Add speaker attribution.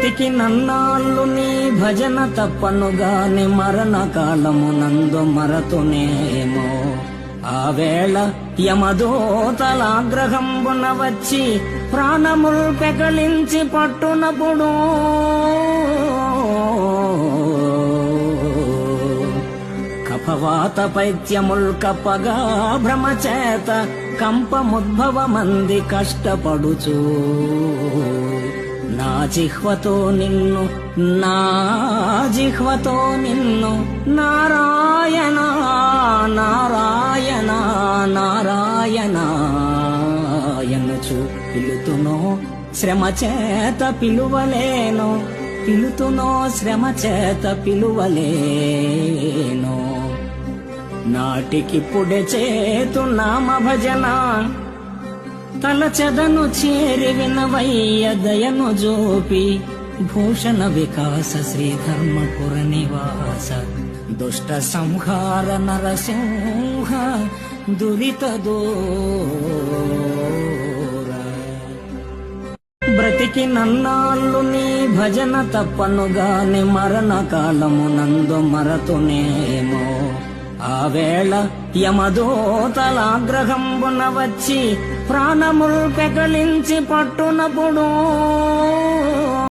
Speaker 1: బ్రతికి నన్నాళ్ళు నీ భజన తప్పనుగాని మరణ కాలమునందు మరతునేమో. ఆ వేళ యమదూతలాగ్రహంబున వచ్చి ప్రాణముల్ పెకలించి పట్టునప్పుడు కఫవాత పైత్యముల్ కప్పగా భ్రమచేత కంపముద్భవమంది కష్టపడుచు నా జిహ్వతో నిన్ను నారాయణ నారాయణ నారాయణయనుచు పిలుతునో శ్రమ చేత పిలువలేను. నాటికిప్పుడే చేతు నామ భజన తలచెదను చేరి వినవయ్య దయను జోపి. భూషణ వికాస శ్రీధర్మపుర నివాస దుష్ట సంహార నరసింహ దురిత దూర. బ్రతికి నన్నాళ్ళు నీ భజన తప్పనుగాని మరణ కాలమునందు మరతునేమో. ఆ వేళ యమదూతలాగ్రహంబున వచ్చి ప్రాణముల్ పెకలించి పట్టునప్పుడు